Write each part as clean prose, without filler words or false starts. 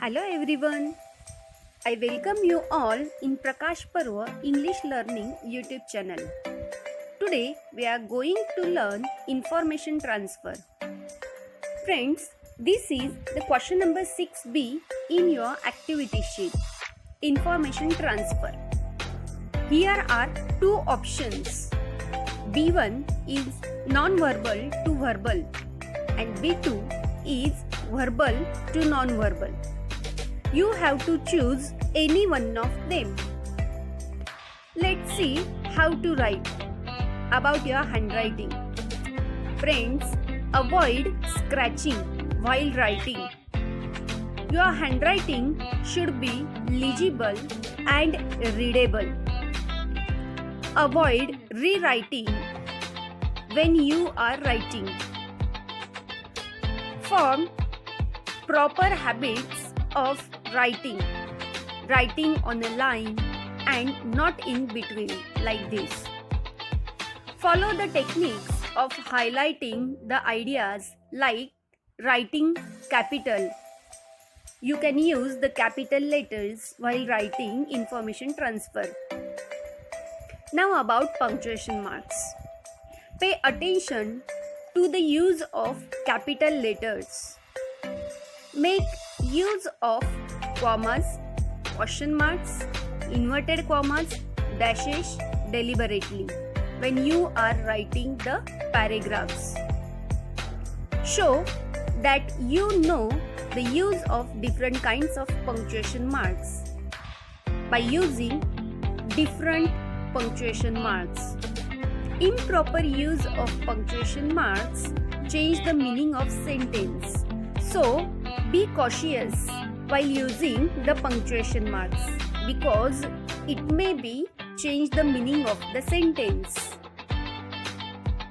Hello everyone. I welcome you all in Prakash Parva English Learning YouTube channel. Today we are going to learn information transfer. Friends, this is the question number 6B in your activity sheet. Information transfer. Here are two options. B1 is non-verbal to verbal and B2 is verbal to non-verbal. You have to choose any one of them. Let's see how to write. About your handwriting. Friends, avoid scratching while writing. Your handwriting should be legible and readable. Avoid rewriting when you are writing. Form proper habits of writing on a line and not in between like this. Follow the techniques of highlighting the ideas like writing capital. You can use the capital letters while writing information transfer. Now about punctuation marks. Pay attention to the use of capital letters. Make use of commas, question marks, inverted commas, dashes deliberately when you are writing the paragraphs. Show that you know the use of different kinds of punctuation marks by using different punctuation marks. Improper use of punctuation marks change the meaning of sentence. So, be cautious while using the punctuation marks because it may be change the meaning of the sentence.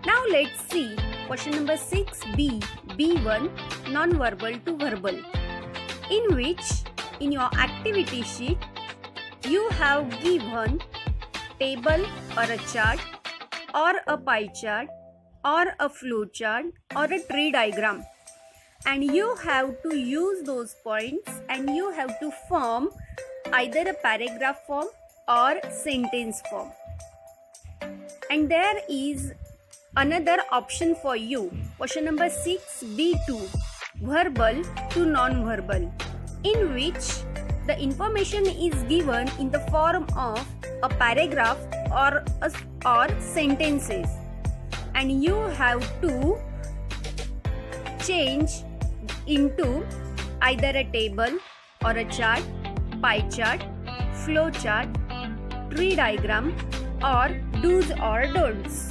Now let's see question number 6B, B1, non-verbal to verbal, in which in your activity sheet you have given table or a chart or a pie chart or a flow chart or a tree diagram, and you have to use those points and you have to form either a paragraph form or sentence form. And there is another option for you, question number 6B2, verbal to non-verbal, in which the information is given in the form of a paragraph or sentences, and you have to change into either a table or a chart, pie chart, flow chart, tree diagram, or do's or don'ts.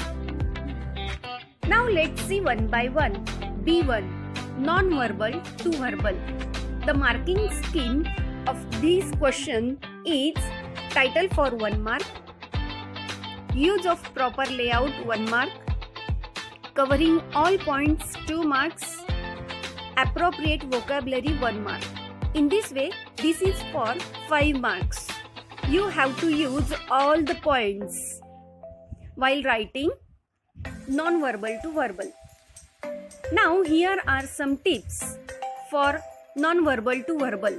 Now let's see one by one. B1, non-verbal to verbal. The marking scheme of this question is title for 1 mark, use of proper layout 1 mark, covering all points 2 marks, appropriate vocabulary 1 mark. In this way, this is for 5 marks. You have to use all the points while writing non-verbal to verbal. Now here are some tips for non-verbal to verbal.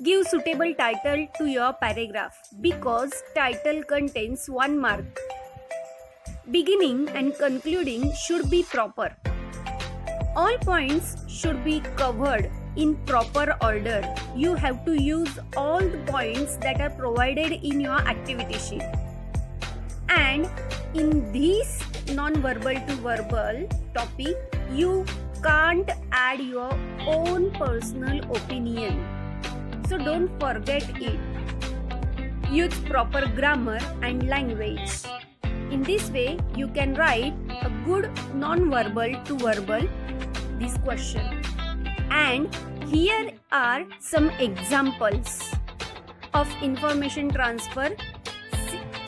Give suitable title to your paragraph because title contains 1 mark. Beginning and concluding should be proper. All points should be covered in proper order. You have to use all the points that are provided in your activity sheet. And in this non-verbal to verbal topic, you can't add your own personal opinion. So don't forget it. Use proper grammar and language. In this way, you can write a good non-verbal to verbal this question. And here are some examples of information transfer.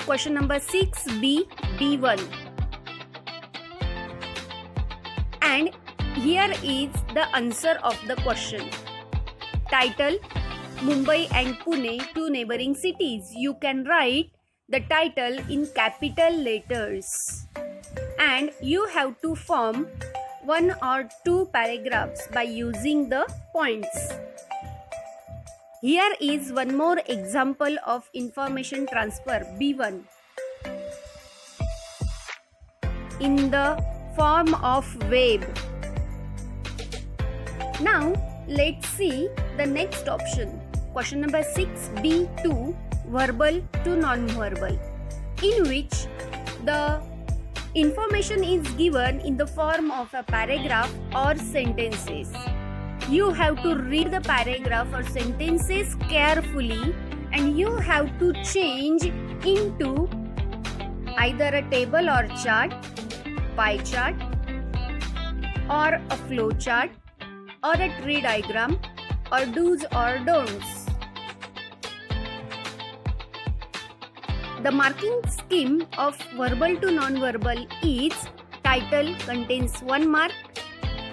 Question number 6B, B1. And here is the answer of the question. Title, Mumbai and Pune, two neighboring cities. You can write the title in capital letters. And you have to form 1 or 2 paragraphs by using the points. Here is one more example of information transfer B1 in the form of web. Now let's see the next option. Question number 6B2, verbal to non-verbal, in which the information is given in the form of a paragraph or sentences. You have to read the paragraph or sentences carefully, and you have to change into either a table or chart, pie chart, or a flow chart, or a tree diagram, or do's or don'ts. The marking scheme of verbal to non-verbal is: title contains 1 mark,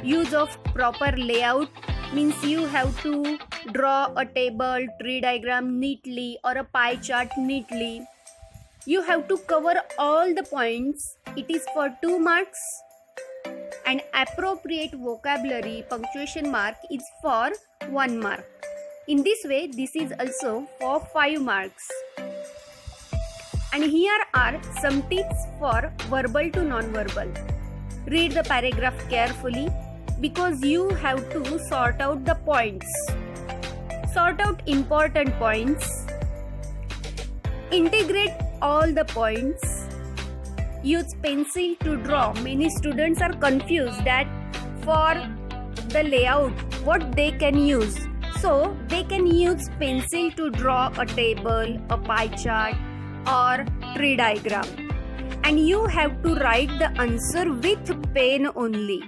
use of proper layout means you have to draw a table, tree diagram neatly or a pie chart neatly. You have to cover all the points, it is for 2 marks, and appropriate vocabulary punctuation mark is for 1 mark. In this way, this is also for 5 marks. And here are some tips for verbal to non-verbal. Read the paragraph carefully because you have to sort out the points. Sort out important points. Integrate all the points. Use pencil to draw. Many students are confused that for the layout what they can use. So they can use pencil to draw a table, a pie chart, or tree diagram, and you have to write the answer with pen only.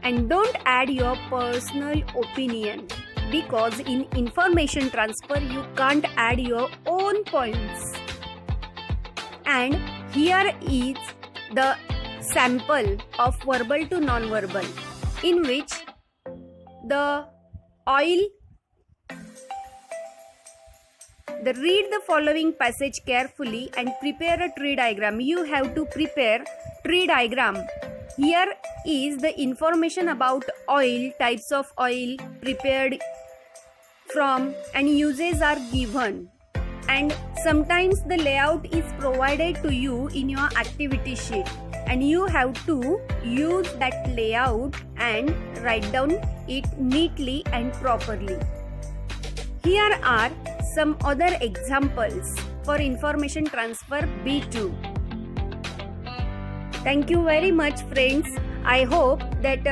And don't add your personal opinion, because in information transfer you can't add your own points. And here is the sample of verbal to non-verbal, in which read the following passage carefully and prepare a tree diagram. You have to prepare tree diagram. Here is the information about oil, types of oil prepared from, and uses are given. And sometimes the layout is provided to you in your activity sheet, and you have to use that layout and write down it neatly and properly. Here are some other examples for information transfer B2. Thank you very much, friends. I hope that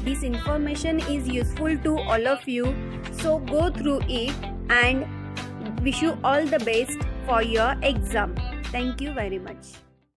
this information is useful to all of you. So go through it, and wish you all the best for your exam. Thank you very much.